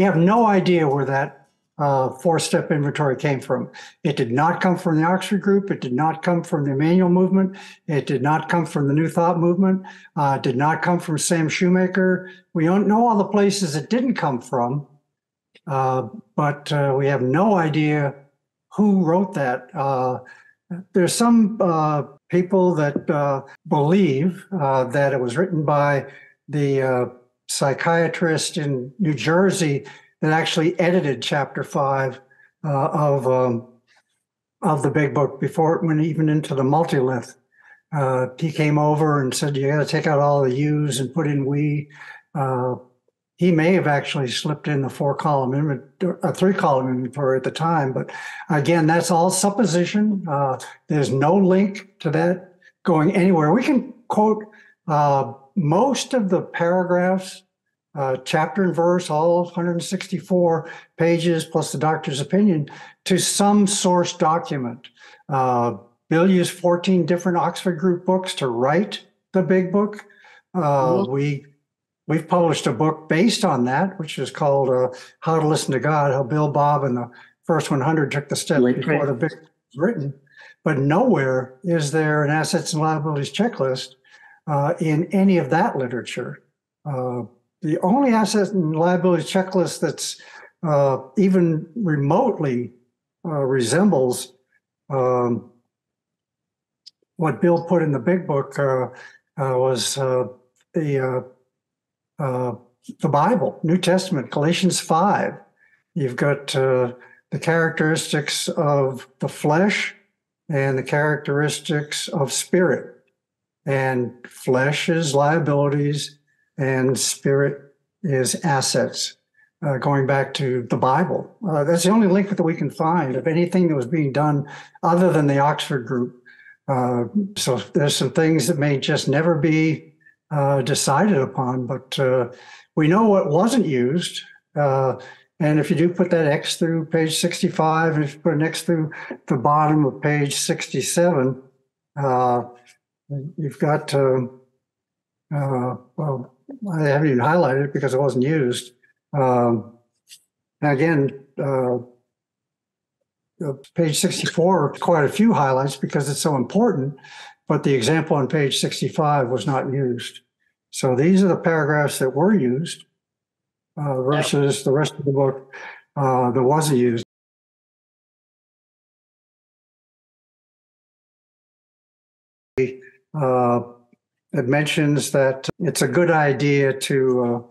We have no idea where that four-step inventory came from. It did not come from the Oxford group. It did not come from the Emmanuel movement. It did not come from the New Thought movement. It did not come from Sam Shoemaker. We don't know all the places it didn't come from, but we have no idea who wrote that. There's some people that believe that it was written by the psychiatrist in New Jersey that actually edited Chapter 5 of the Big Book before it went even into the multilith. He came over and said, "You got to take out all the U's and put in we." He may have actually slipped in the 4-column inventory, a 3-column inventory at the time, but again, that's all supposition. There's no link to that going anywhere. We can quote most of the paragraphs, chapter and verse, all 164 pages plus the doctor's opinion, to some source document. Bill used 14 different Oxford group books to write the Big Book. We've published a book based on that, which is called How to Listen to God, how Bill, Bob, and the First 100 took the step before the book was written. But nowhere is there an assets and liabilities checklist in any of that literature. The only assets and liabilities checklist that's even remotely resembles what Bill put in the Big Book was the Bible, New Testament, Galatians 5. You've got the characteristics of the flesh and the characteristics of spirit. And flesh is liabilities and spirit is assets, going back to the Bible. That's the only link that we can find of anything that was being done other than the Oxford group. So there's some things that may just never be decided upon, but we know what wasn't used. And if you do put that X through page 65, and if you put an X through the bottom of page 67, you've got, well, I haven't even highlighted it because it wasn't used. And again, page 64, quite a few highlights because it's so important, but the example on page 65 was not used. So these are the paragraphs that were used versus the rest of the book that wasn't used. It mentions that it's a good idea to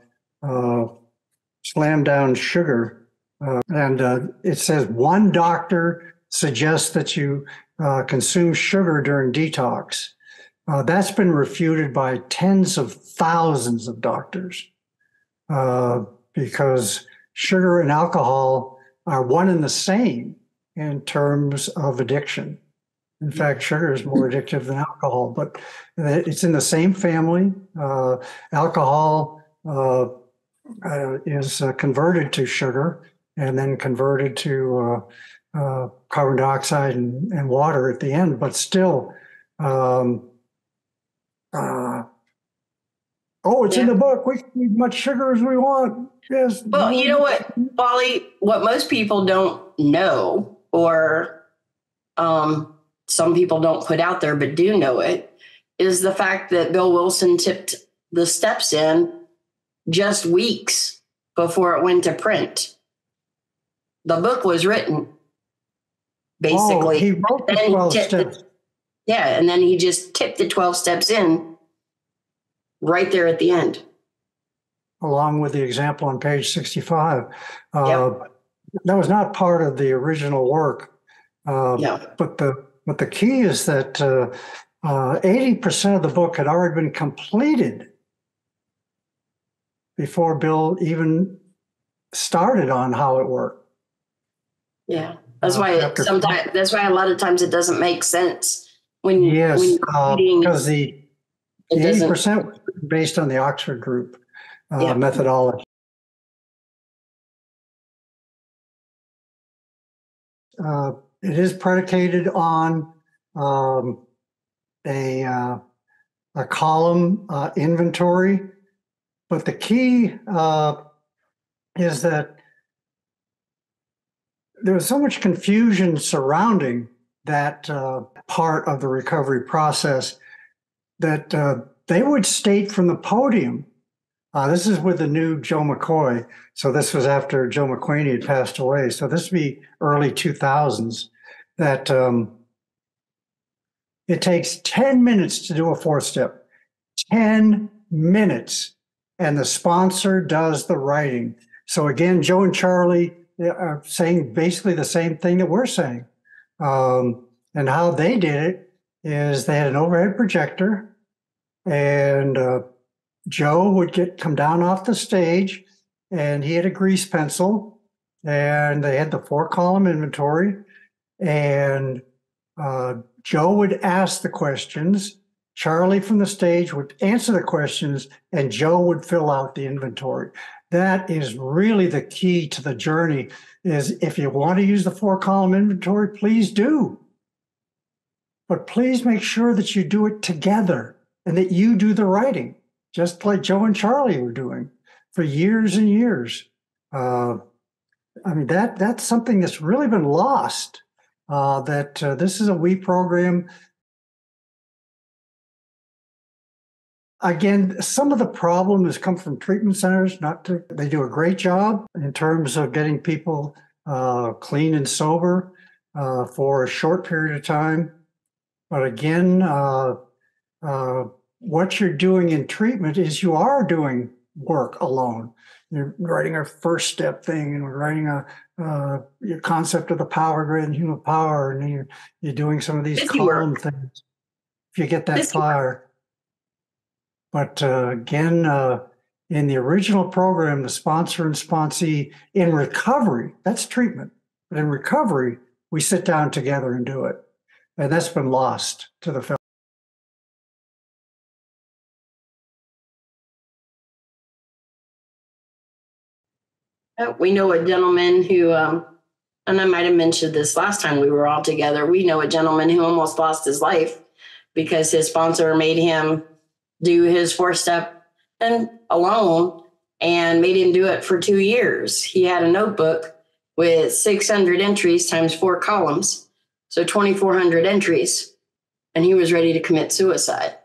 slam down sugar. And it says one doctor suggests that you consume sugar during detox. That's been refuted by tens of thousands of doctors because sugar and alcohol are one and the same in terms of addiction. In fact, sugar is more addictive than alcohol, but it's in the same family. Alcohol is converted to sugar and then converted to carbon dioxide and water at the end, but still, it's in the book. We can eat as much sugar as we want. Yes. Well, you know what, Wally, what most people don't know, or some people don't put out there, but do know it, is the fact that Bill Wilson tipped the steps in just weeks before it went to print. The book was written, basically. He wrote the 12 steps. And then he just tipped the 12 steps in right there at the end. Along with the example on page 65. That was not part of the original work. But the key is that 80% of the book had already been completed before Bill even started on how it worked. Yeah, that's why sometimes. That's why a lot of times it doesn't make sense when you're reading, because the 80% was based on the Oxford group methodology. It is predicated on a column inventory, but the key is that there was so much confusion surrounding that part of the recovery process that they would state from the podium. This is with the new Joe McCoy. So this was after Joe McQueen had passed away. So this would be early 2000s, that it takes 10 minutes to do a 4-step. 10 minutes. And the sponsor does the writing. So again, Joe and Charlie are saying basically the same thing that we're saying. And how they did it is they had an overhead projector, and Joe would come down off the stage, and he had a grease pencil, and they had the 4-column inventory, and Joe would ask the questions. Charlie from the stage would answer the questions, and Joe would fill out the inventory. That is really the key to the journey, is if you want to use the 4-column inventory, please do. But please make sure that you do it together and that you do the writing, just like Joe and Charlie were doing for years and years. I mean, that's something that's really been lost, this is a WE program. Again, some of the problem has come from treatment centers. They do a great job in terms of getting people clean and sober for a short period of time. But again, what you're doing in treatment is you are doing work alone. You're writing a first step thing, and we're writing your concept of the power grid and human power, and then you're doing some of these column things. If you get that far. But again, in the original program, the sponsor and sponsee in recovery, that's treatment. But in recovery, we sit down together and do it. And that's been lost to the film. We know a gentleman who, and I might have mentioned this last time we were all together, we know a gentleman who almost lost his life because his sponsor made him do his 4-step and alone and made him do it for 2 years. He had a notebook with 600 entries times 4 columns, so 2,400 entries, and he was ready to commit suicide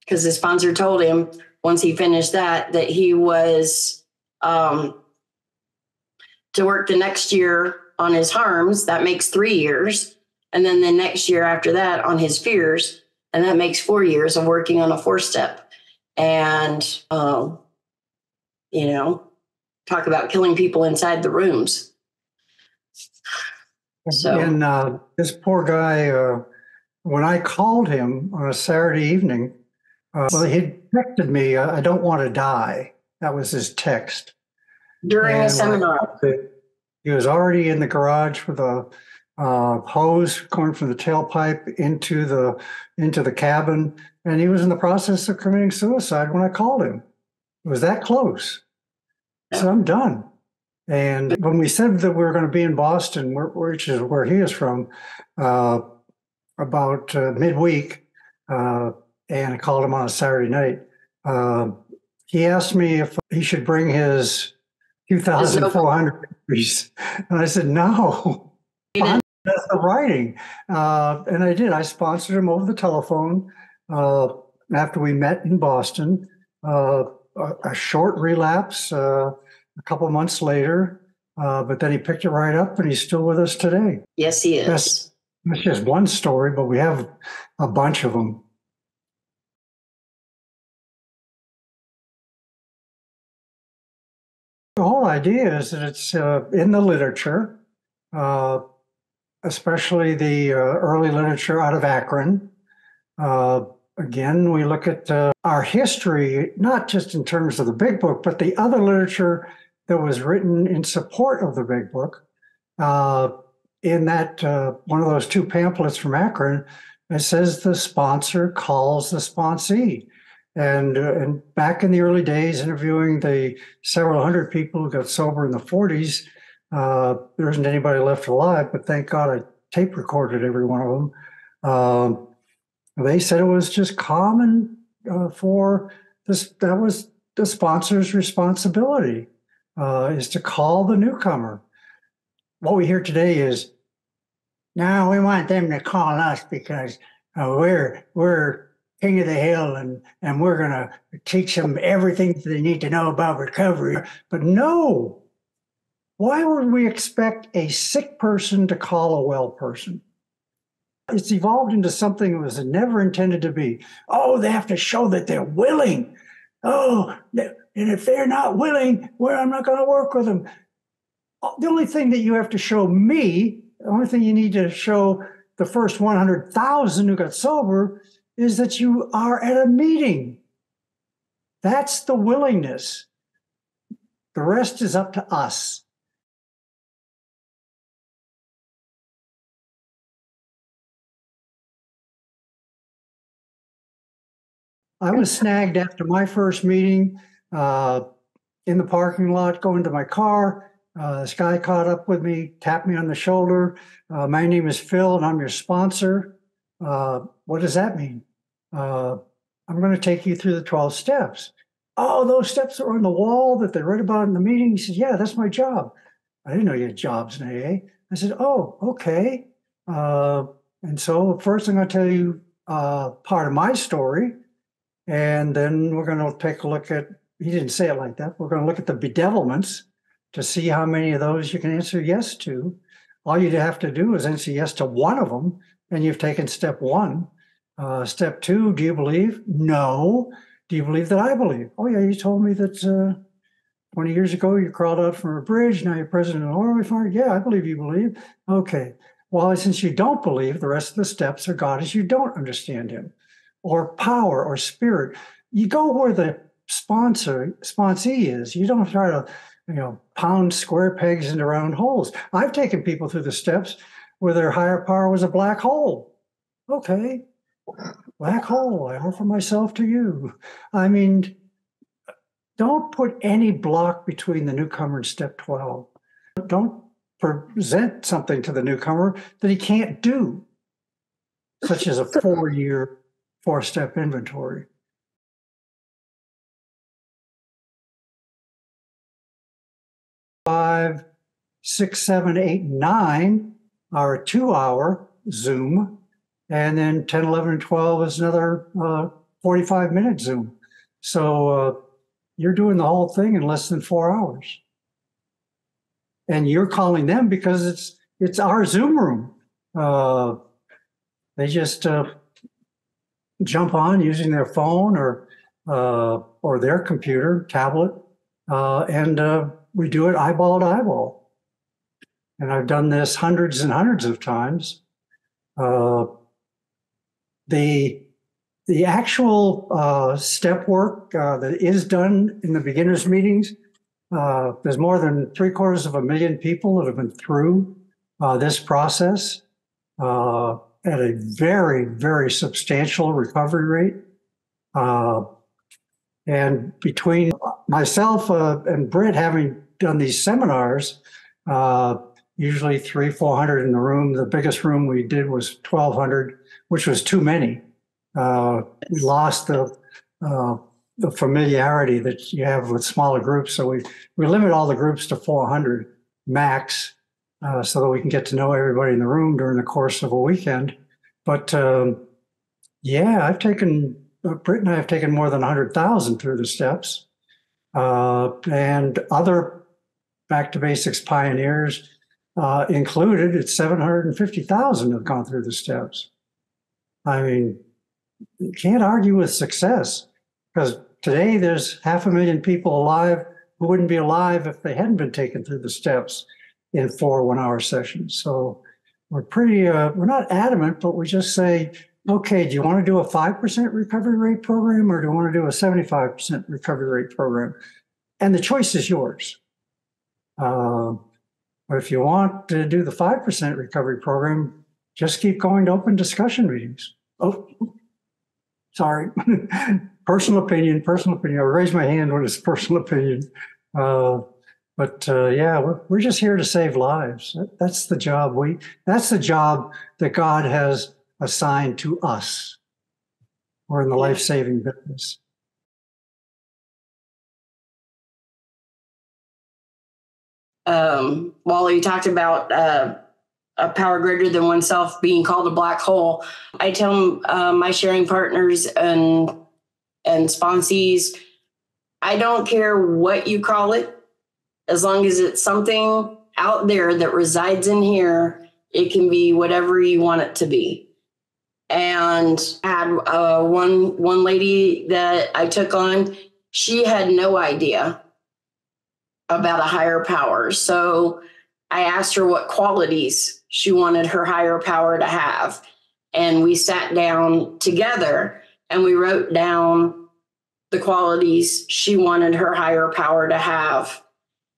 because his sponsor told him once he finished that he was to work the next year on his harms. That makes 3 years, and then the next year after that on his fears. And that makes 4 years of working on a 4-step. And, talk about killing people inside the rooms. So, and this poor guy, when I called him on a Saturday evening, he texted me, "I don't want to die." That was his text. During a seminar. He was already in the garage with a hose going from the tailpipe into the cabin, and he was in the process of committing suicide when I called him. It was that close. So I'm done. And when we said that we were going to be in Boston, which is where he is from, about midweek, and I called him on a Saturday night, he asked me if he should bring his 2,400 entries, and I said no. That's the writing. And I did. I sponsored him over the telephone after we met in Boston. A short relapse a couple months later, but then he picked it right up, and he's still with us today. Yes, he is. That's just one story, but we have a bunch of them. The whole idea is that it's in the literature, especially the early literature out of Akron. Again, we look at our history, not just in terms of the big book, but the other literature that was written in support of the big book. In that one of those 2 pamphlets from Akron, it says the sponsor calls the sponsee. And back in the early days, interviewing the several hundred people who got sober in the 40s, there isn't anybody left alive, but thank God I tape recorded every one of them. They said it was just common for this. That was the sponsor's responsibility, is to call the newcomer. what we hear today is, now we want them to call us because we're king of the hill and we're going to teach them everything they need to know about recovery. But no, why would we expect a sick person to call a well person? It's evolved into something it was never intended to be. Oh, they have to show that they're willing. Oh, and if they're not willing, well, I'm not going to work with them. The only thing that you have to show me, the only thing you need to show the first 100,000 who got sober is that you are at a meeting. That's the willingness. The rest is up to us. I was snagged after my first meeting in the parking lot, going to my car. This guy caught up with me, tapped me on the shoulder. My name is Phil, and I'm your sponsor. What does that mean? I'm going to take you through the 12 steps. Oh, those steps that were on the wall that they read about in the meeting? He said, yeah, that's my job. I didn't know you had jobs in AA. I said, oh, okay. And so first I'm going to tell you part of my story. And then we're going to take a look at, he didn't say it like that, we're going to look at the bedevilments to see how many of those you can answer yes to. All you'd have to do is answer yes to one of them, and you've taken step one. Step two, do you believe? No. Do you believe that I believe? Oh, yeah, you told me that 20 years ago you crawled out from a bridge, now you're president of an oil refinery. Yeah, I believe you believe. Okay. Well, since you don't believe, the rest of the steps are God as you don't understand him, or power, or spirit. You go where the sponsee is. You don't try to, pound square pegs into round holes. I've taken people through the steps where their higher power was a black hole. Okay, black hole, I offer myself to you. I mean, don't put any block between the newcomer and step 12. Don't present something to the newcomer that he can't do, such as a 4-year, 4-step inventory. 5, 6, 7, 8, 9 are a 2-hour Zoom. And then 10, 11, and 12 is another 45-minute Zoom. So you're doing the whole thing in less than 4 hours. And you're calling them because it's our Zoom room. They just jump on using their phone or their computer, tablet, and we do it eyeball to eyeball. And I've done this hundreds and hundreds of times. The actual step work that is done in the beginners meetings, there's more than 750,000 people that have been through this process at a very, very substantial recovery rate. And between myself and Brit having done these seminars, usually 300-400 in the room. The biggest room we did was 1,200, which was too many. We lost the familiarity that you have with smaller groups. So we limit all the groups to 400 max so that we can get to know everybody in the room during the course of a weekend. But yeah, Brit and I have taken more than 100,000 through the steps. And other Back to Basics pioneers included, it's 750,000 have gone through the steps. I mean, you can't argue with success, because today there's 500,000 people alive who wouldn't be alive if they hadn't been taken through the steps in 4 one-hour sessions. So we're we're not adamant, but we just say, okay, do you want to do a 5% recovery rate program, or do you want to do a 75% recovery rate program? And the choice is yours. But if you want to do the 5% recovery program, just keep going to open discussion meetings. Oh, sorry. Personal opinion. I raise my hand when it's personal opinion. But yeah, we're just here to save lives. That's the job that's the job that God has assigned to us. We're in the life-saving business. Wally talked about a power greater than oneself being called a black hole. I tell my sharing partners and sponsees, I don't care what you call it, as long as it's something out there that resides in here, it can be whatever you want it to be. And I had one lady that I took on, she had no idea about a higher power. So I asked her what qualities she wanted her higher power to have. And we sat down together and we wrote down the qualities she wanted her higher power to have.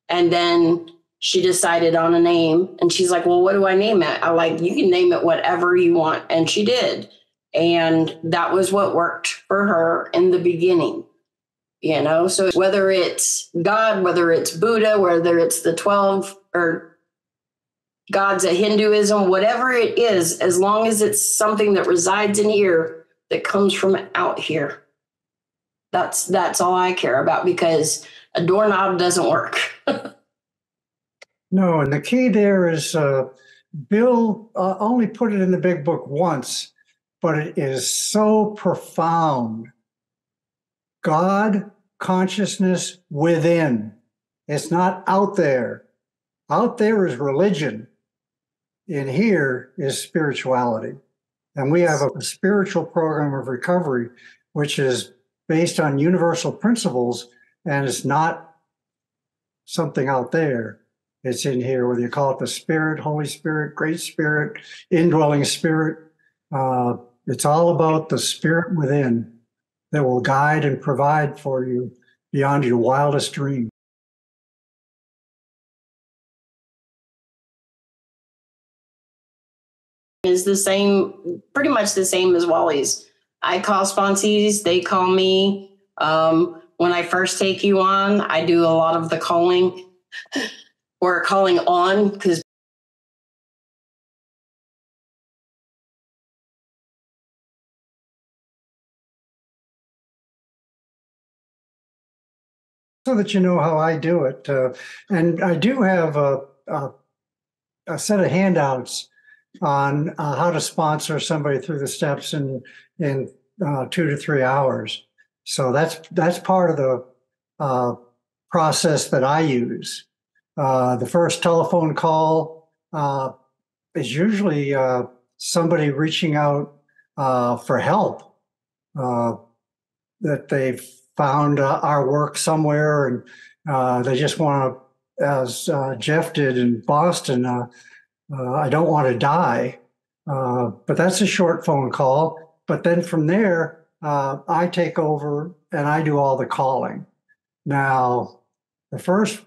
And then she decided on a name, and she's like, well, what do I name it? I'm like, you can name it whatever you want. And she did. And that was what worked for her in the beginning, So whether it's God, whether it's Buddha, whether it's the 12 or gods of Hinduism, whatever it is, as long as it's something that resides in here, that comes from out here, that's all I care about, because a doorknob doesn't work. No, and the key there is Bill only put it in the big book once, but it is so profound. God, consciousness within. It's not out there. Out there is religion. In here is spirituality. And we have a spiritual program of recovery, which is based on universal principles, and it's not something out there. It's in here, whether you call it the Spirit, Holy Spirit, Great Spirit, Indwelling Spirit. It's all about the Spirit within that will guide and provide for you beyond your wildest dream. Is the same, pretty much the same as Wally's. I call sponsees, they call me. When I first take you on, I do a lot of the calling or calling on, because so that you know how I do it. And I do have a set of handouts on how to sponsor somebody through the steps in 2 to 3 hours. So that's part of the process that I use. The first telephone call is usually somebody reaching out for help, that they've found our work somewhere, and they just want to, as Jeff did in Boston, I don't want to die. But that's a short phone call. But then from there, I take over and I do all the calling. Now, the first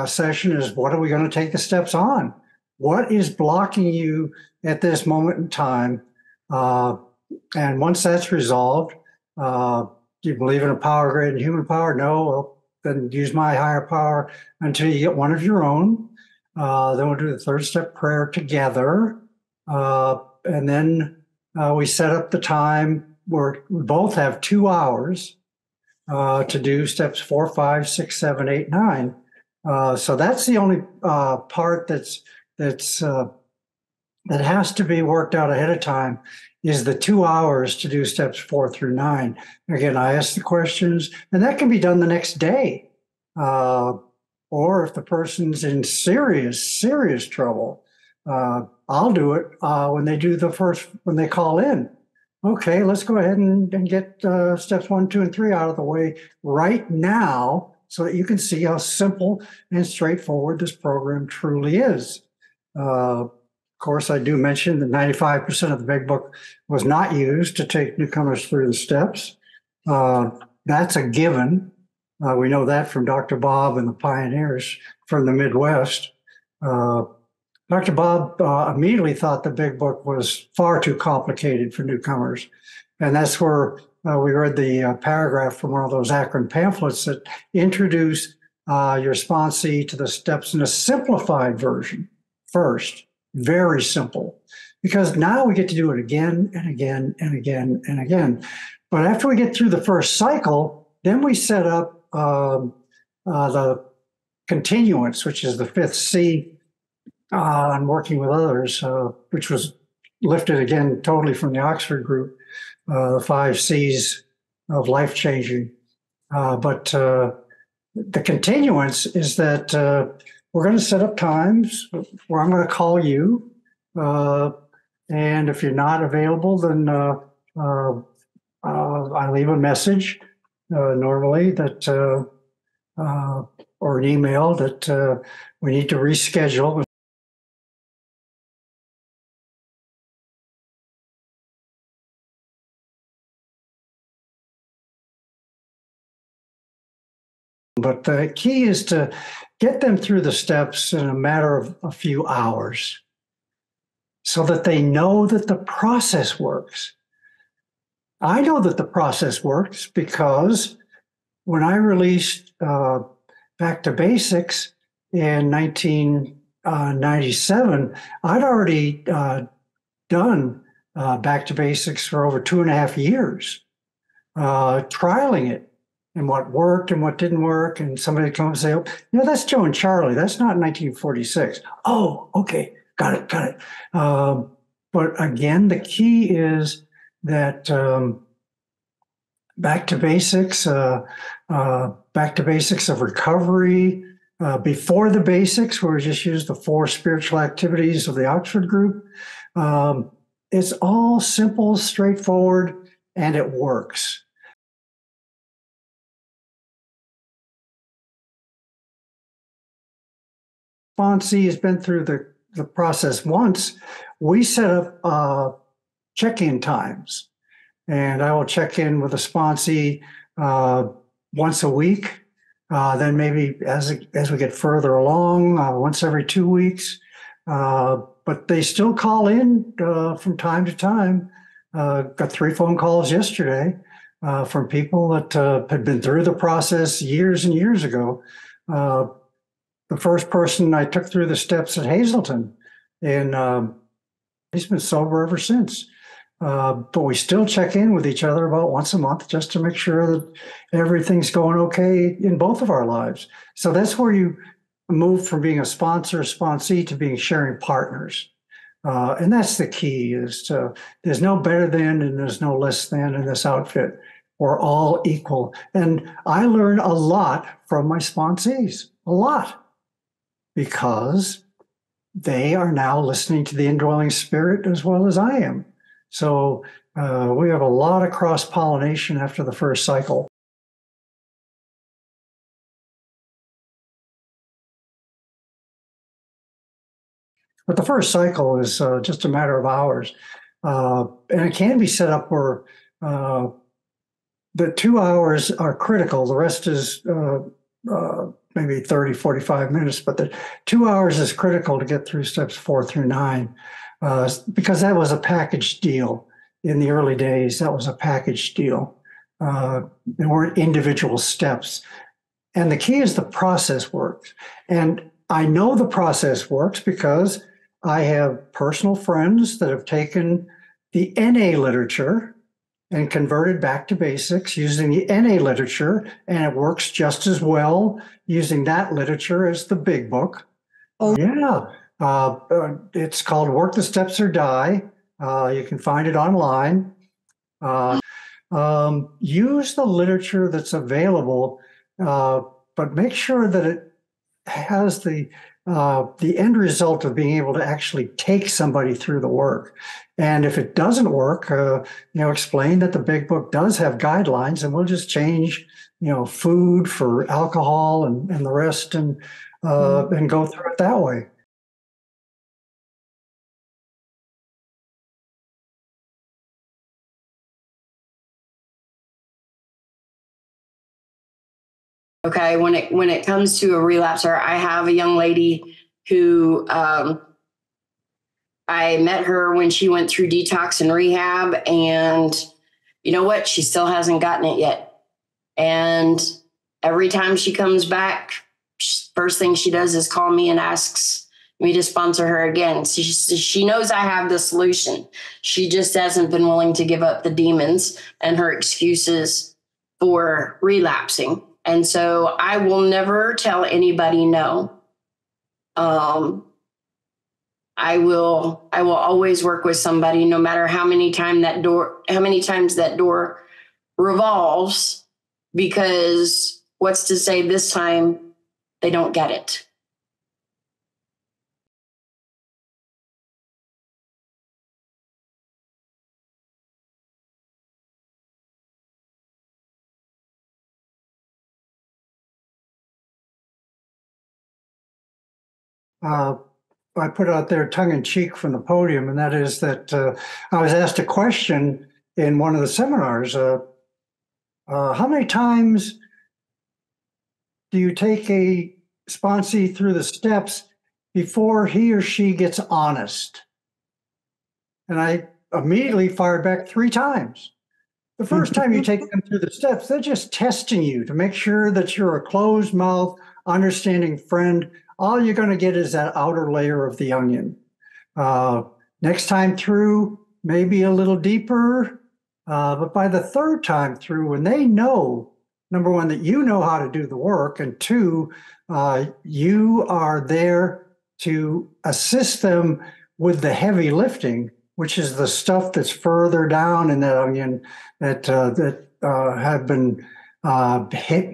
session is, what are we going to take the steps on? What is blocking you at this moment in time? And once that's resolved, do you believe in a power greater than human power? No. Well, then use my higher power until you get one of your own. Then we'll do the third step prayer together. And then we set up the time where we both have 2 hours to do steps 4, 5, 6, 7, 8, 9. So that's the only part that has to be worked out ahead of time, is the 2 hours to do steps 4 through 9. Again, I ask the questions, and that can be done the next day. Or if the person's in serious trouble, I'll do it when they call in. Okay, let's go ahead and get steps 1, 2, and 3 out of the way right now, so that you can see how simple and straightforward this program truly is. Of course, I do mention that 95% of the big book was not used to take newcomers through the steps. That's a given. We know that from Dr. Bob and the pioneers from the Midwest. Dr. Bob immediately thought the big book was far too complicated for newcomers. And that's where we read the paragraph from one of those Akron pamphlets that introduced your sponsee to the steps in a simplified version first. Very simple, because now we get to do it again and again and again and again. But after we get through the first cycle, then we set up the continuance, which is the fifth C on working with others, which was lifted again totally from the Oxford group, the 5 C's of life changing. But the continuance is that we're going to set up times where I'm going to call you. And if you're not available, then I leave a message normally that or an email that we need to reschedule. But the key is to get them through the steps in a matter of a few hours so that they know that the process works. I know that the process works because when I released Back to Basics in 1997, I'd already done Back to Basics for over 2.5 years, trialing it and what worked and what didn't work. And somebody would come and say, oh, that's Joe and Charlie. That's not 1946. Oh, okay. Got it. But again, the key is that back to basics of recovery, before the basics, where we just use the 4 spiritual activities of the Oxford group. It's all simple, straightforward, and it works. Sponsee has been through the process once. We set up check-in times, and I will check in with a sponsee once a week. Then maybe as we get further along, once every 2 weeks. But they still call in from time to time. Got 3 phone calls yesterday from people that had been through the process years and years ago. The first person I took through the steps at Hazleton, and he's been sober ever since. But we still check in with each other about once a month just to make sure that everything's going okay in both of our lives. So that's where you move from being a sponsee to being sharing partners. And that's the key, is there's no better than and there's no less than in this outfit. We're all equal. And I learn a lot from my sponsees, a lot, because they are now listening to the indwelling spirit as well as I am. So we have a lot of cross-pollination after the first cycle. But the first cycle is just a matter of hours. And it can be set up where the 2 hours are critical. The rest is maybe 30, 45 minutes, but the 2 hours is critical to get through steps 4 through 9. Because that was a package deal in the early days. That was a package deal. There weren't individual steps. And the key is the process works. And I know the process works because I have personal friends that have taken the NA literature and converted back to basics using the NA literature, and it works just as well using that literature as the big book. Oh, yeah. It's called Work the Steps or Die. You can find it online. Use the literature that's available, but make sure that it has the end result of being able to actually take somebody through the work. And if it doesn't work, explain that the big book does have guidelines, and we'll just change, food for alcohol and the rest, and go through it that way. Okay, when it comes to a relapser, I have a young lady who I met her when she went through detox and rehab, and you know what? She still hasn't gotten it yet. And every time she comes back, first thing she does is call me and asks me to sponsor her again. She knows I have the solution. She just hasn't been willing to give up the demons and her excuses for relapsing. And so I will never tell anybody no. I will always work with somebody, no matter how many times that door revolves, because what's to say this time they don't get it? I put out there tongue in cheek from the podium, and that is that I was asked a question in one of the seminars. How many times do you take a sponsee through the steps before he or she gets honest? And I immediately fired back 3 times. The first time you take them through the steps, they're just testing you to make sure that you're a closed mouth, understanding friend. All you're going to get is that outer layer of the onion. Next time through, maybe a little deeper. But by the 3rd time through, when they know, number one, that you know how to do the work, and 2, you are there to assist them with the heavy lifting, which is the stuff that's further down in that onion that have been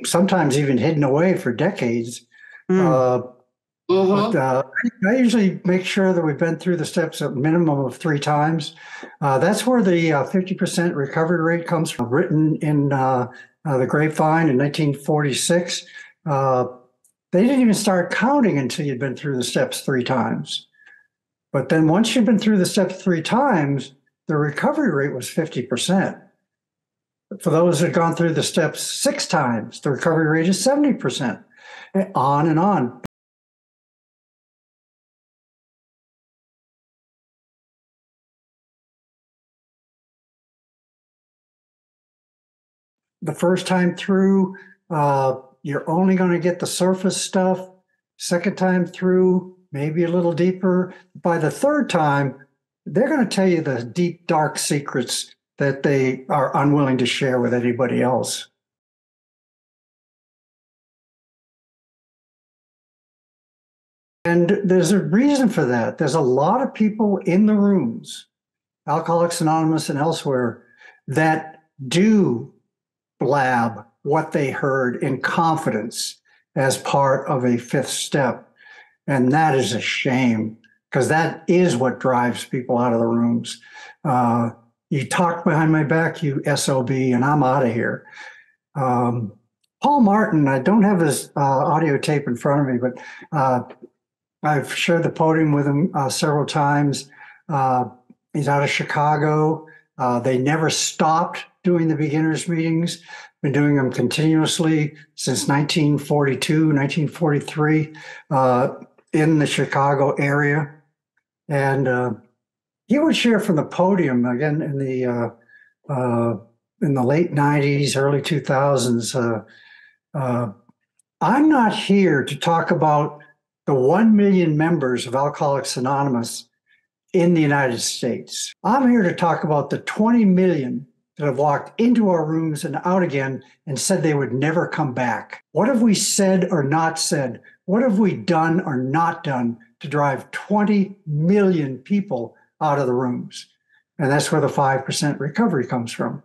sometimes even hidden away for decades. But I usually make sure that we've been through the steps a minimum of 3 times. That's where the 50% recovery rate comes from, written in the Grapevine in 1946. They didn't even start counting until you'd been through the steps 3 times. But then once you've been through the steps 3 times, the recovery rate was 50%. For those that have gone through the steps 6 times, the recovery rate is 70%, on and on. The first time through, you're only going to get the surface stuff. Second time through, maybe a little deeper. By the 3rd time, they're going to tell you the deep, dark secrets that they are unwilling to share with anybody else. And there's a reason for that. There's a lot of people in the rooms, Alcoholics Anonymous and elsewhere, that do blab what they heard in confidence as part of a 5th step. And that is a shame, because that is what drives people out of the rooms. You talk behind my back, you SOB, and I'm out of here. Paul Martin, I don't have his audio tape in front of me, but I've shared the podium with him several times. He's out of Chicago. They never stopped doing the beginners meetings. Been doing them continuously since 1942, 1943 in the Chicago area. And he would share from the podium again in the late 90s, early 2000s. I'm not here to talk about the 1 million members of Alcoholics Anonymous in the United States. I'm here to talk about the 20 million that have walked into our rooms and out again and said they would never come back. What have we said or not said? What have we done or not done to drive 20 million people out of the rooms? And that's where the 5% recovery comes from.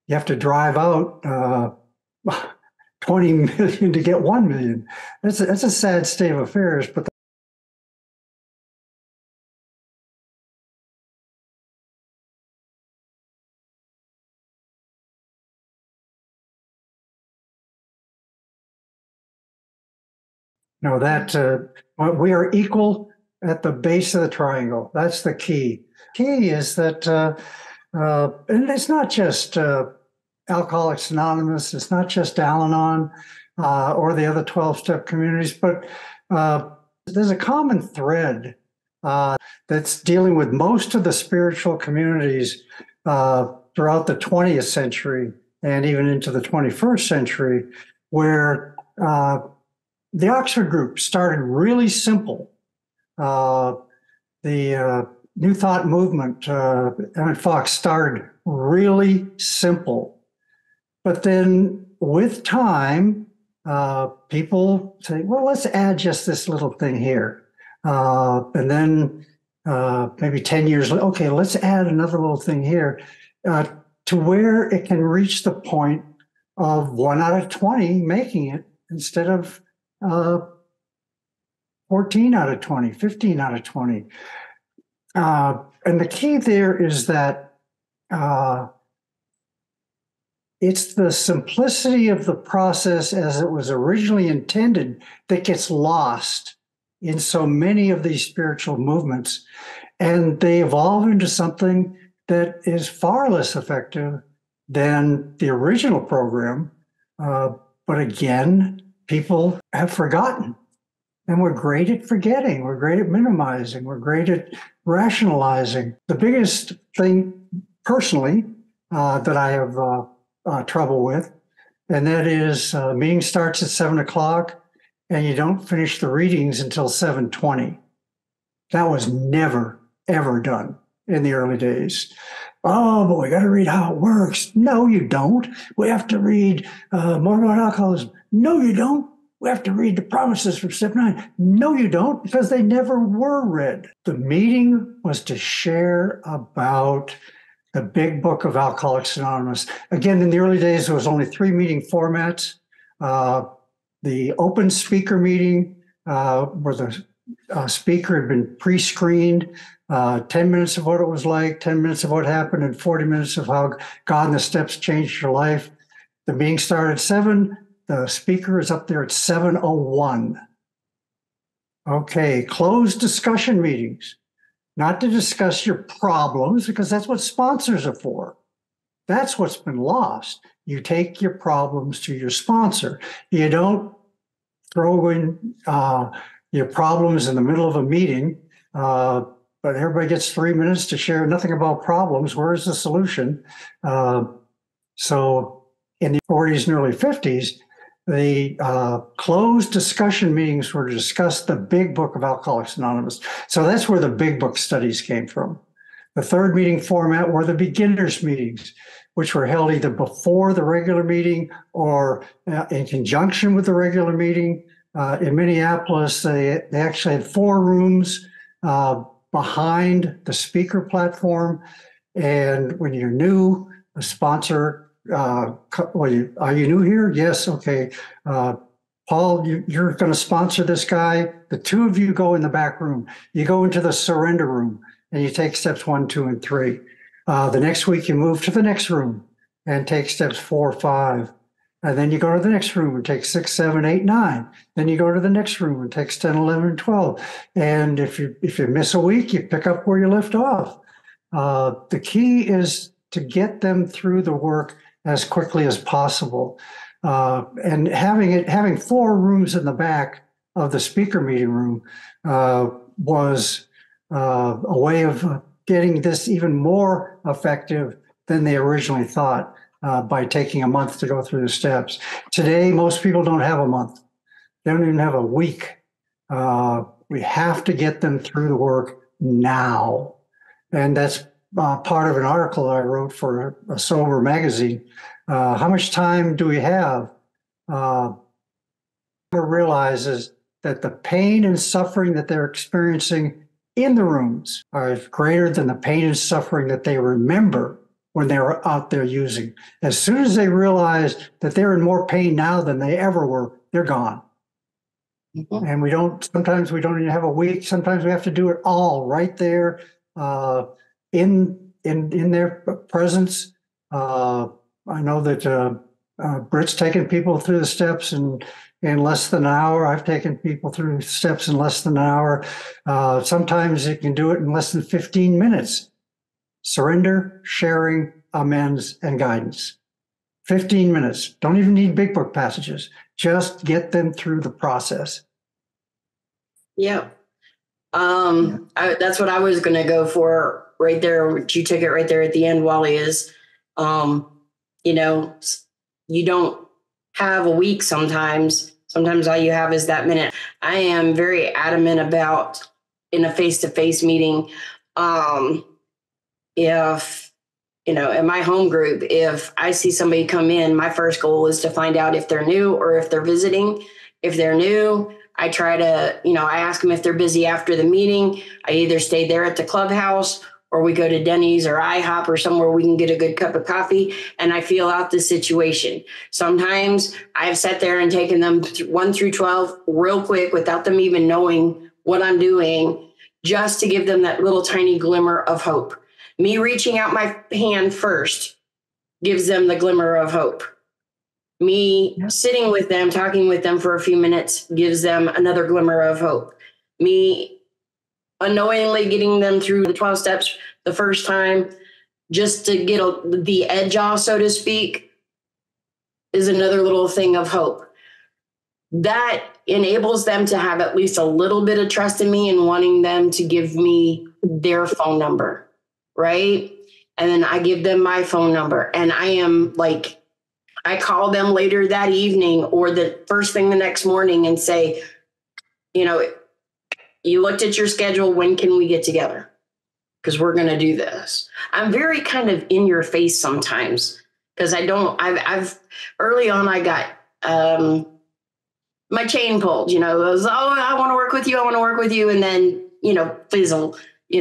You have to drive out 20 million to get 1 million. That's a sad state of affairs, but no, that we are equal at the base of the triangle. That's the key. Key is that, and it's not just Alcoholics Anonymous, it's not just Al-Anon or the other 12-step communities, but there's a common thread that's dealing with most of the spiritual communities throughout the 20th century and even into the 21st century, where the Oxford group started really simple. The New Thought movement, Emmett Fox, started really simple. But then with time, people say, well, let's add just this little thing here. And then maybe 10 years later, okay, let's add another little thing here to where it can reach the point of 1 out of 20 making it instead of 14 out of 20, 15 out of 20. And the key there is that it's the simplicity of the process as it was originally intended that gets lost in so many of these spiritual movements. And they evolve into something that is far less effective than the original program. But again, people have forgotten. And we're great at forgetting. We're great at minimizing. We're great at rationalizing. The biggest thing, personally, that I have trouble with, and that is meeting starts at 7 o'clock, and you don't finish the readings until 7:20. That was never, ever done in the early days. Oh, but we got to read how it works. No, you don't. We have to read more about alcoholism. No, you don't. We have to read the promises from step 9. No, you don't, because they never were read. The meeting was to share about the big book of Alcoholics Anonymous. Again, in the early days, there was only 3 meeting formats. The open speaker meeting, where the speaker had been pre-screened, 10 minutes of what it was like, 10 minutes of what happened, and 40 minutes of how God and the steps changed your life. The meeting started at 7. The speaker is up there at 7:01. Okay, closed discussion meetings. Not to discuss your problems, because that's what sponsors are for. That's what's been lost. You take your problems to your sponsor. You don't throw in your problems in the middle of a meeting, but everybody gets 3 minutes to share nothing about problems. Where's the solution? So in the 40s and early 50s, the closed discussion meetings were to discuss the big book of Alcoholics Anonymous. So that's where the big book studies came from. The third meeting format were the beginners meetings, which were held either before the regular meeting or in conjunction with the regular meeting. In Minneapolis, they actually had 4 rooms behind the speaker platform. And when you're new, a sponsor, are you new here? Yes. Okay. Paul, you're going to sponsor this guy. The 2 of you go in the back room. You go into the surrender room and you take steps 1, 2, and 3. The next week you move to the next room and take steps 4, 5. And then you go to the next room and take 6, 7, 8, 9. Then you go to the next room and take 10, 11, and 12. And if you miss a week, you pick up where you left off. The key is to get them through the work as quickly as possible. And having 4 rooms in the back of the speaker meeting room was a way of getting this even more effective than they originally thought by taking a month to go through the steps. Today, most people don't have a month. They don't even have a week. We have to get them through the work now. And that's part of an article I wrote for a sober magazine. How much time do we have? Realizes that the pain and suffering that they're experiencing in the rooms are greater than the pain and suffering that they remember when they were out there using. As soon as they realize that they're in more pain now than they ever were, they're gone. Mm-hmm. And sometimes we don't even have a week. Sometimes we have to do it all right there in their presence. I know that Brit's taken people through the steps in less than an hour. I've taken people through steps in less than an hour. Sometimes you can do it in less than 15 minutes. Surrender, sharing, amends, and guidance. 15 minutes. Don't even need big book passages. Just get them through the process. Yeah. That's what I was going to go for right there. You took it right there at the end, Wally, is, you don't have a week sometimes. Sometimes all you have is that minute. I am very adamant about, in a face-to-face meeting, if in my home group, if I see somebody come in, my first goal is to find out if they're new or if they're visiting. If they're new, I try to, I ask them if they're busy after the meeting. I either stay there at the clubhouse or we go to Denny's or IHOP or somewhere we can get a good cup of coffee, and I feel out the situation. Sometimes I've sat there and taken them 1 through 12 real quick without them even knowing what I'm doing, just to give them that little tiny glimmer of hope. Me reaching out my hand first gives them the glimmer of hope. Me sitting with them, talking with them for a few minutes gives them another glimmer of hope. Me unknowingly getting them through the 12 steps the first time, just to get the edge off, so to speak, is another little thing of hope. That enables them to have at least a little bit of trust in me and wanting them to give me their phone number, right? And then I give them my phone number, and I call them later that evening or the first thing the next morning and say, you looked at your schedule. When can we get together? Because we're going to do this. I'm very kind of in your face sometimes, because I've early on, I got my chain pulled, it was, I want to work with you. I want to work with you. And then, fizzle, they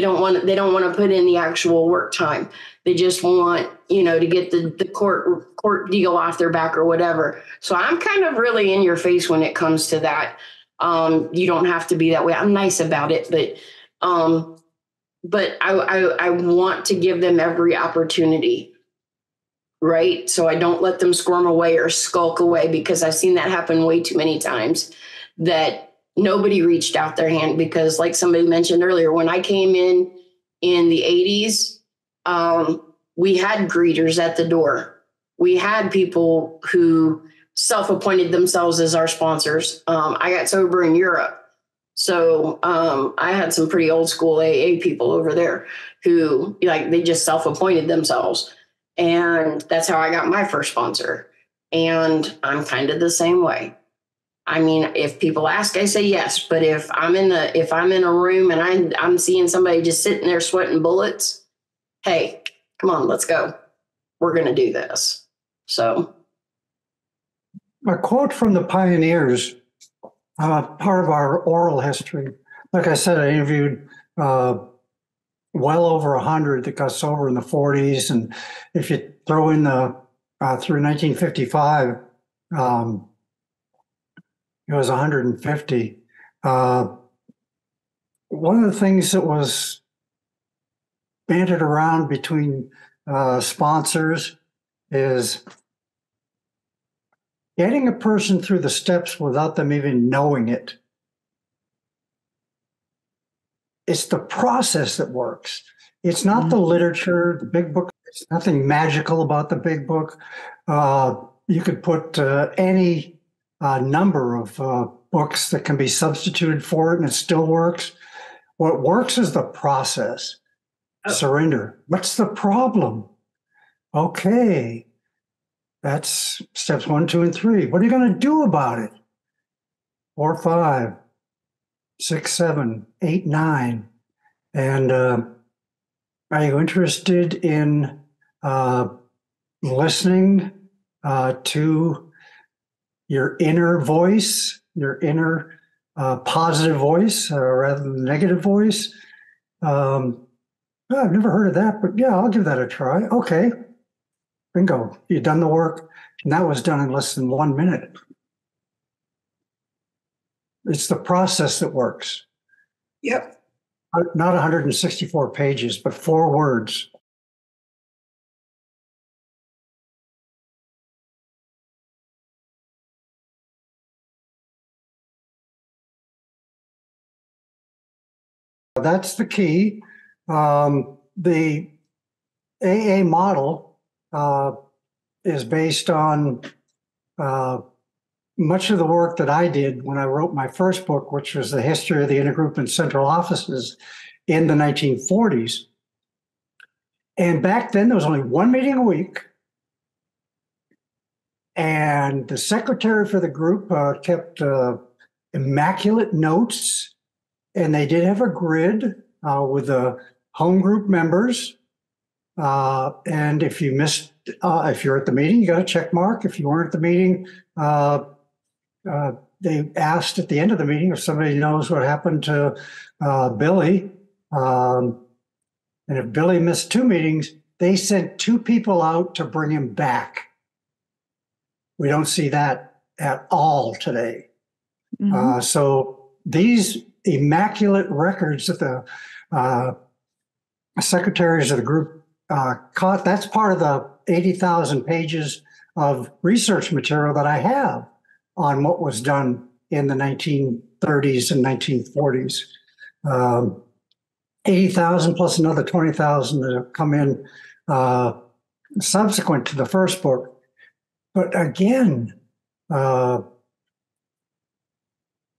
don't want to put in the actual work time. They just want, to get the court deal off their back or whatever. So I'm kind of really in your face when it comes to that. You don't have to be that way. I'm nice about it, but I want to give them every opportunity, right? So I don't let them squirm away or skulk away, because I've seen that happen way too many times, that nobody reached out their hand. Because like somebody mentioned earlier, when I came in the 80s, we had greeters at the door. We had people who self-appointed themselves as our sponsors. I got sober in Europe. So I had some pretty old school AA people over there who they just self-appointed themselves. And that's how I got my first sponsor. And I'm kind of the same way. I mean, if people ask, I say yes. But if I'm in a room and I'm seeing somebody just sitting there sweating bullets, hey, come on, let's go. We're going to do this. So. A quote from the pioneers, part of our oral history. Like I said, I interviewed well over 100 that got sober in the 40s. And if you throw in through 1955, it was 150. One of the things that was bantered around between sponsors is getting a person through the steps without them even knowing it. It's the process that works. It's not the literature, the big book. There's nothing magical about the big book. You could put any number of books that can be substituted for it and it still works. What works is the process. Surrender. What's the problem? Okay. That's steps 1, 2, and 3. What are you going to do about it? 4, 5, 6, 7, 8, 9. And are you interested in listening to your inner voice, your inner positive voice rather than negative voice? I've never heard of that, but yeah, I'll give that a try. Okay. Bingo. You've done the work, and that was done in less than 1 minute. It's the process that works. Yep. Not 164 pages, but 4 words. That's the key. The AA model is based on much of the work that I did when I wrote my first book, which was the history of the intergroup and central offices in the 1940s. And back then, there was only 1 meeting a week. And the secretary for the group kept immaculate notes. And they did have a grid with the home group members. And if you missed, if you're at the meeting, you got a check mark. If you weren't at the meeting, they asked at the end of the meeting if somebody knows what happened to Billy. And if Billy missed 2 meetings, they sent 2 people out to bring him back. We don't see that at all today. So these immaculate records that the secretaries of the group caught, that's part of the 80,000 pages of research material that I have on what was done in the 1930s and 1940s. 80,000 plus another 20,000 that have come in subsequent to the first book. But again,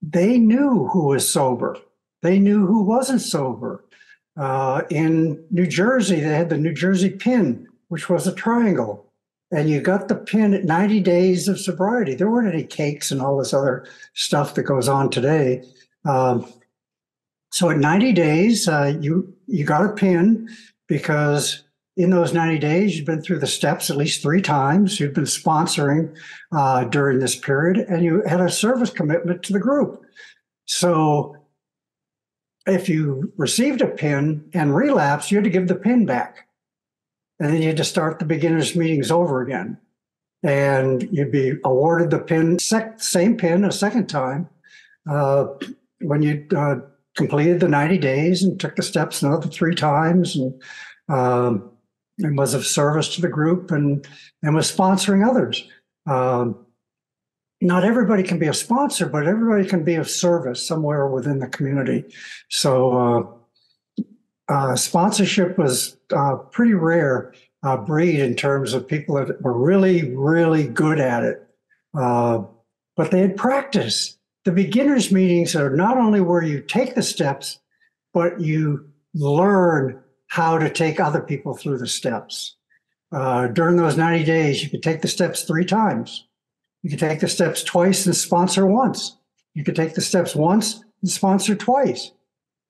they knew who was sober. They knew who wasn't sober. In New Jersey, they had the New Jersey pin, which was a triangle. And you got the pin at 90 days of sobriety. There weren't any cakes and all this other stuff that goes on today. So at 90 days, you got a pin because in those 90 days, you've been through the steps at least 3 times. You've been sponsoring during this period, and you had a service commitment to the group. So if you received a pin and relapsed, you had to give the pin back. And then you had to start the beginners meetings over again. And you'd be awarded the pin, same pin a second time when you completed the 90 days and took the steps another 3 times and was of service to the group and was sponsoring others. Not everybody can be a sponsor, but everybody can be of service somewhere within the community. So sponsorship was pretty rare breed in terms of people that were really, really good at it. But they had practice. The beginners meetings are not only where you take the steps, but you learn how to take other people through the steps. During those 90 days, you could take the steps 3 times. You could take the steps twice and sponsor once. You could take the steps once and sponsor twice.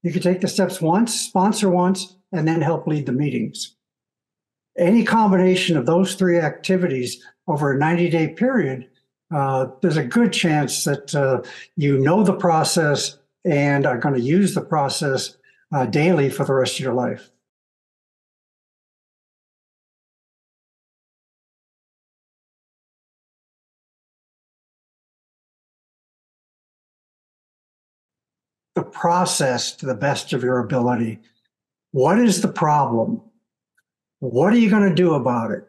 You could take the steps once, sponsor once, and then help lead the meetings. Any combination of those 3 activities over a 90-day period, there's a good chance that you know the process and are going to use the process daily for the rest of your life. The process to the best of your ability. What is the problem? What are you going to do about it?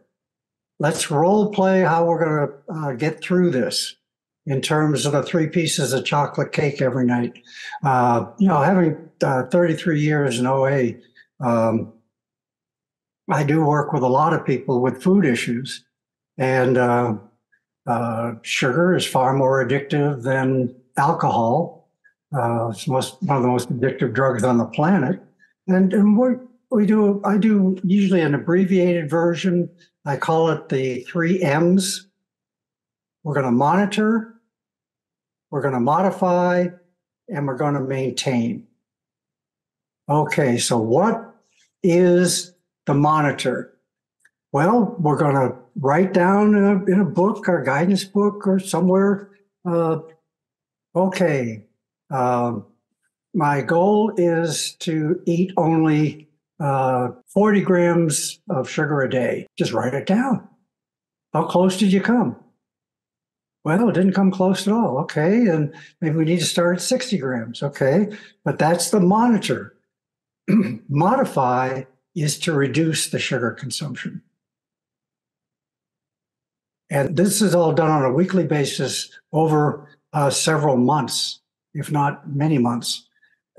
Let's role play how we're going to get through this in terms of the 3 pieces of chocolate cake every night. Having 33 years in OA, I do work with a lot of people with food issues, and sugar is far more addictive than alcohol. It's one of the most addictive drugs on the planet. And I do usually an abbreviated version. I call it the 3 M's. We're going to monitor, we're going to modify, and we're going to maintain. Okay, so what is the monitor? Well, we're going to write down in a book or guidance book or somewhere, my goal is to eat only 40 grams of sugar a day. Just write it down. How close did you come? Well, it didn't come close at all. Okay, and maybe we need to start at 60 grams. Okay, but that's the monitor. Modify is to reduce the sugar consumption. And this is all done on a weekly basis over several months, if not many months.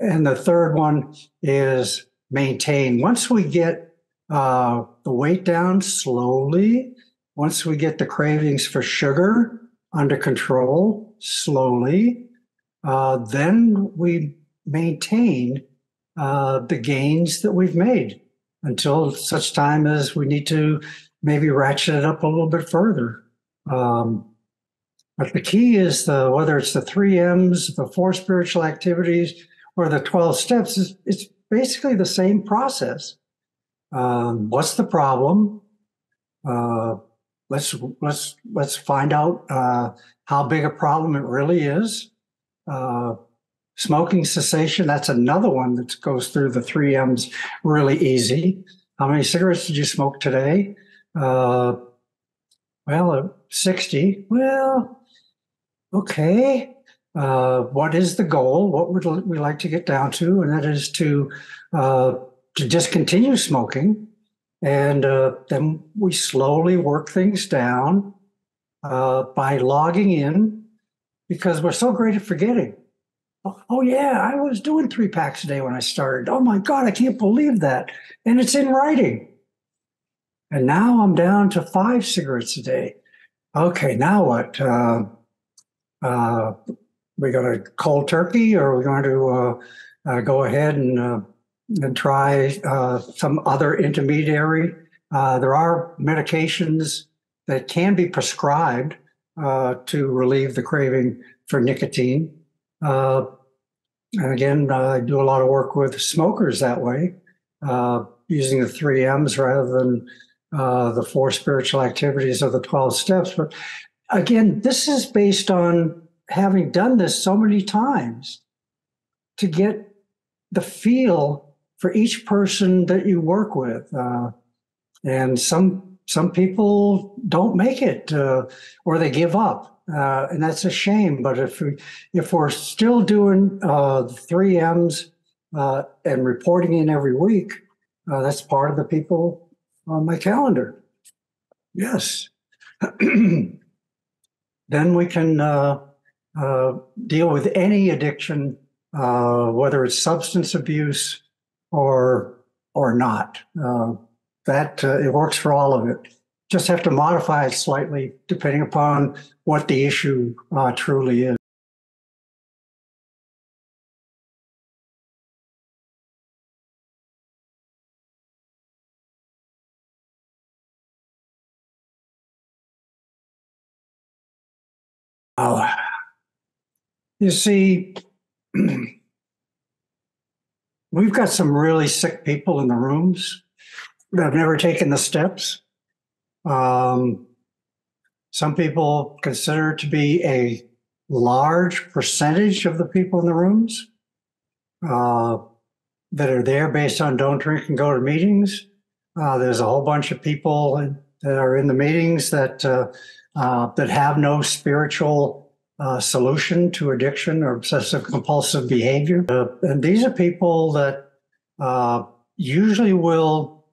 And the third one is maintain. Once we get the weight down slowly, once we get the cravings for sugar under control slowly, then we maintain the gains that we've made until such time as we need to maybe ratchet it up a little bit further. But the key is whether it's the 3 M's, the 4 spiritual activities, or the 12 steps, it's basically the same process. What's the problem? Let's find out how big a problem it really is. Smoking cessation, that's another one that goes through the 3 M's really easy. How many cigarettes did you smoke today? Well, 60. Well, okay. What is the goal? What would we like to get down to? And that is to discontinue smoking. And then we slowly work things down by logging in, because we're so great at forgetting. Oh, yeah, I was doing 3 packs a day when I started. Oh, my God, I can't believe that. And it's in writing. And now I'm down to 5 cigarettes a day. Okay, now what? We going to cold turkey, or are we going to go ahead and try some other intermediary? There are medications that can be prescribed to relieve the craving for nicotine. And again, I do a lot of work with smokers that way, using the 3 M's rather than the 4 spiritual activities of the 12 steps. But again, this is based on having done this so many times to get the feel for each person that you work with. And some people don't make it, or they give up. And that's a shame. But if we're still doing the 3 M's and reporting in every week, that's part of the people on my calendar. Yes. Then we can deal with any addiction, whether it's substance abuse or not. It works for all of it. Just have to modify it slightly depending upon what the issue truly is. You see, we've got some really sick people in the rooms that have never taken the steps. Some people consider it to be a large percentage of the people in the rooms that are there based on don't drink and go to meetings. There's a whole bunch of people that are in the meetings that have no spiritual solution to addiction or obsessive compulsive behavior. And these are people that usually will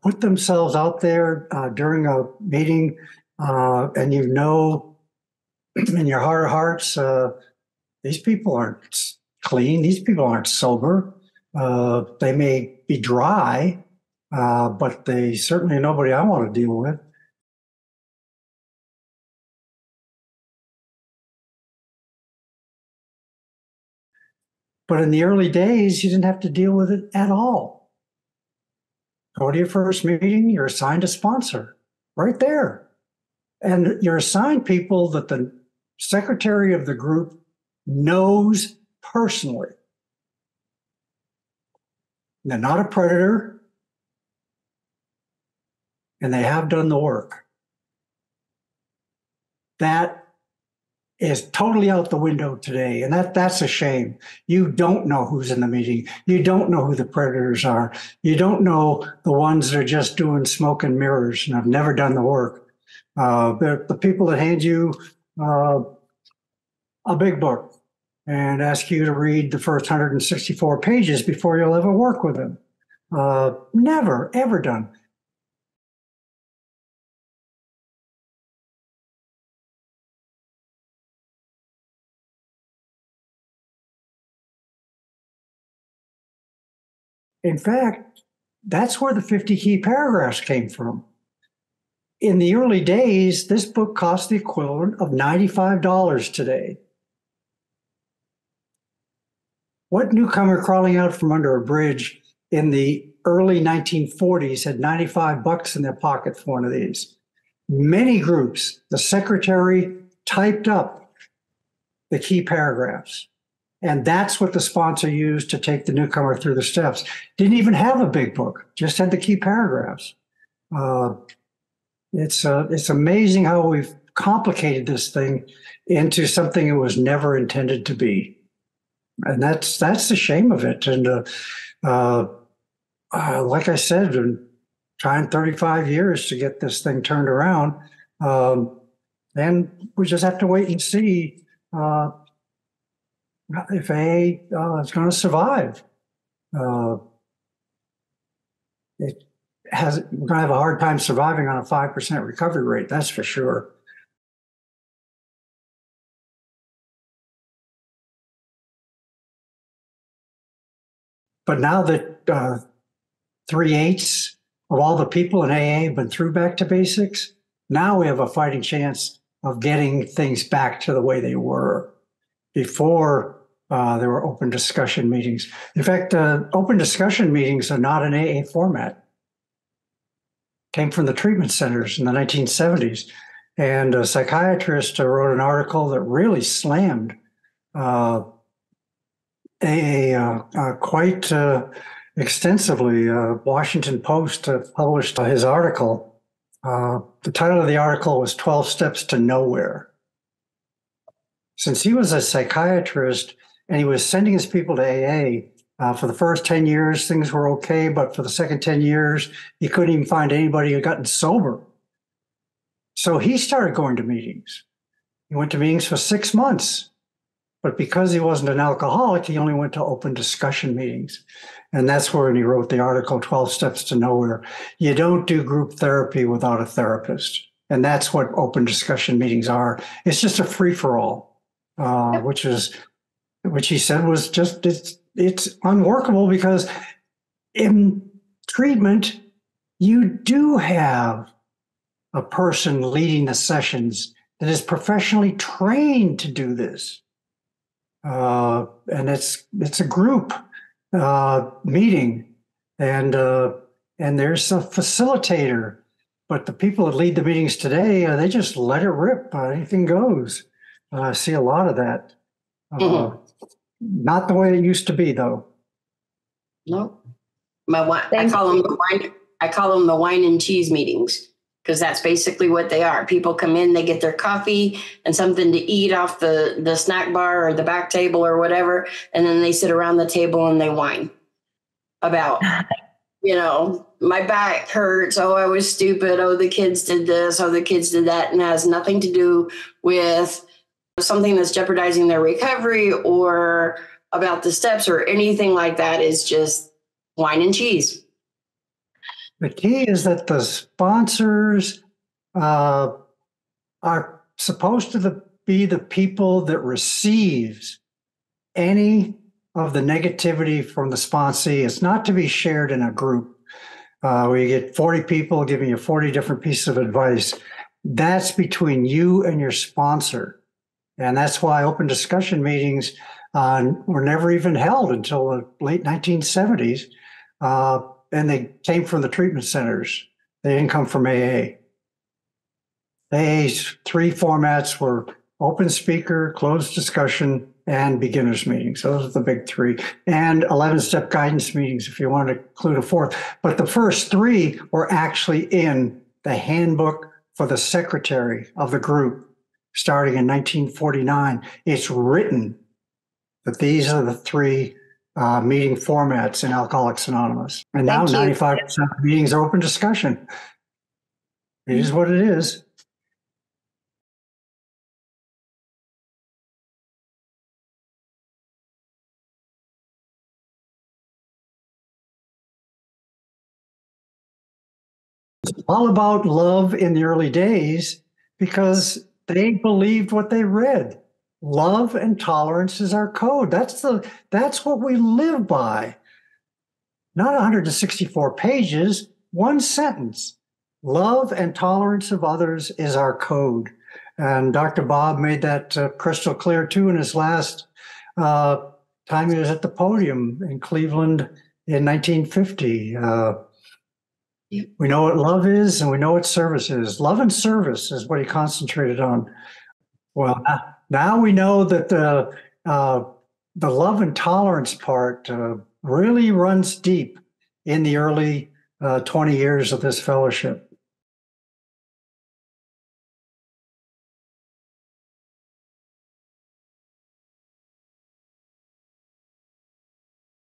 put themselves out there during a meeting, and in your heart of hearts, these people aren't clean. These people aren't sober. They may be dry, but they certainly are nobody I want to deal with. But in the early days, you didn't have to deal with it at all. Go to your first meeting, you're assigned a sponsor right there. And you're assigned people that the secretary of the group knows personally. They're not a predator, and they have done the work. That is totally out the window today, and that's a shame. You don't know who's in the meeting. You don't know who the predators are. You don't know the ones that are just doing smoke and mirrors and have never done the work. They're the people that hand you a big book and ask you to read the first 164 pages before you'll ever work with them. Never, ever done. In fact, that's where the 50 key paragraphs came from. In the early days, this book cost the equivalent of $95 today. What newcomer crawling out from under a bridge in the early 1940s had 95 bucks in their pocket for one of these? Many groups, the secretary typed up the key paragraphs And that's what the sponsor used to take the newcomer through the steps. Didn't even have a big book, just had the key paragraphs. It's amazing how we've complicated this thing into something it was never intended to be. And that's the shame of it. And like I said, been trying 35 years to get this thing turned around. And we just have to wait and see if AA is going to survive. We're going to have a hard time surviving on a 5% recovery rate, that's for sure. But now that 3/8 of all the people in AA have been through back to basics, now we have a fighting chance of getting things back to the way they were before there were open discussion meetings. In fact, open discussion meetings are not an AA format. Came from the treatment centers in the 1970s. And a psychiatrist wrote an article that really slammed AA quite extensively. Washington Post published his article. The title of the article was 12 Steps to Nowhere. Since he was a psychiatrist and he was sending his people to AA, for the first 10 years, things were okay. But for the second 10 years, he couldn't even find anybody who had gotten sober. So he started going to meetings. He went to meetings for 6 months. But because he wasn't an alcoholic, he only went to open discussion meetings. And that's where he wrote the article, 12 Steps to Nowhere. You don't do group therapy without a therapist. And that's what open discussion meetings are. It's just a free-for-all, which he said was just, it's unworkable because in treatment, you do have a person leading the sessions that is professionally trained to do this. And it's a group meeting, and there's a facilitator. But the people that lead the meetings today, they just let it rip. Anything goes. I see a lot of that. Not the way it used to be, though. No, I call them the wine and cheese meetings, because that's basically what they are. People come in, they get their coffee and something to eat off the snack bar or the back table or whatever, and then they sit around the table and they whine about, my back hurts. Oh, I was stupid. Oh, the kids did this. Oh, the kids did that. And it has nothing to do with something that's jeopardizing their recovery or about the steps or anything like that. Is just wine and cheese. The key is that the sponsors are supposed to be the people that receives any of the negativity from the sponsee. It's not to be shared in a group where you get 40 people giving you 40 different pieces of advice. That's between you and your sponsor. And that's why open discussion meetings were never even held until the late 1970s. And they came from the treatment centers. They didn't come from AA. AA's 3 formats were open speaker, closed discussion, and beginners meetings. Those are the big 3. And 11-step guidance meetings, if you want to include a 4th. But the first 3 were actually in the handbook for the secretary of the group, starting in 1949. It's written that these are the 3 meeting formats in Alcoholics Anonymous. And now 95% of meetings are open discussion. It is what it is. It's all about love in the early days because they believed what they read. Love and tolerance is our code. That's what we live by. Not 164 pages, 1 sentence. Love and tolerance of others is our code. And Dr. Bob made that crystal clear too in his last time he was at the podium in Cleveland in 1950. We know what love is and we know what service is. Love and service is what he concentrated on. Well, now we know that the love and tolerance part really runs deep in the early 20 years of this fellowship.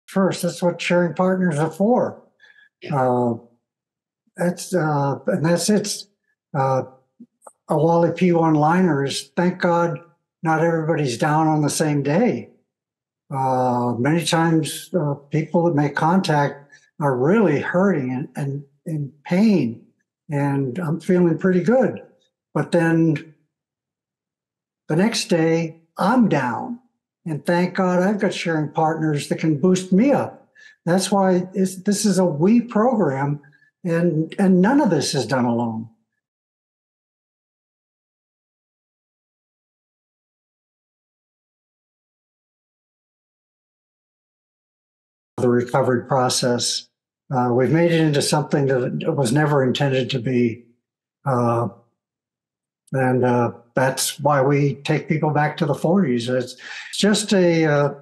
First, that's what sharing partners are for. That's it. A Wally P1 liner is, thank God not everybody's down on the same day. Many times people that make contact are really hurting and in pain, and I'm feeling pretty good. But then the next day I'm down, and thank God I've got sharing partners that can boost me up. That's why this is a we program, and none of this is done alone. The recovery process. We've made it into something that it was never intended to be. And that's why we take people back to the 40s. It's just to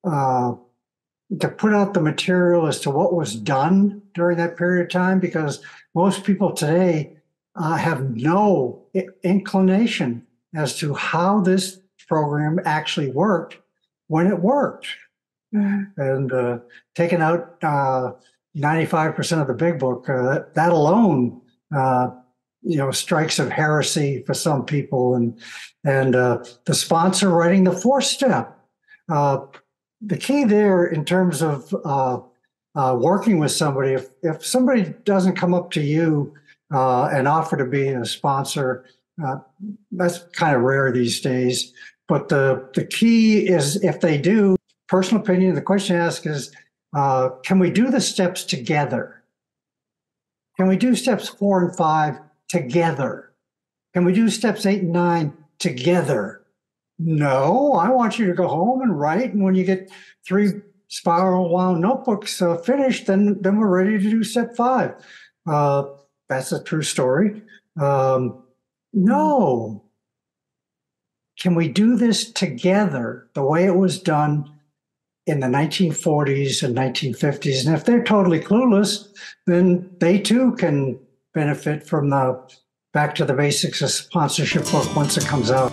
put out the material as to what was done during that period of time, because most people today have no inclination as to how this program actually worked when it worked. And taking out 95% of the big book, that alone, strikes of heresy for some people. And the sponsor writing the 4th step. The key there in terms of working with somebody, if somebody doesn't come up to you and offer to be a sponsor, that's kind of rare these days. But the key is, if they do, personal opinion, the question asked is, can we do the steps together? Can we do steps 4 and 5 together? Can we do steps 8 and 9 together? No, I want you to go home and write. And when you get 3 spiral wound notebooks finished, then we're ready to do step 5. That's a true story. No. Can we do this together the way it was done in the 1940s and 1950s? And if they're totally clueless, then they too can benefit from the Back to the Basics of Sponsorship book once it comes out.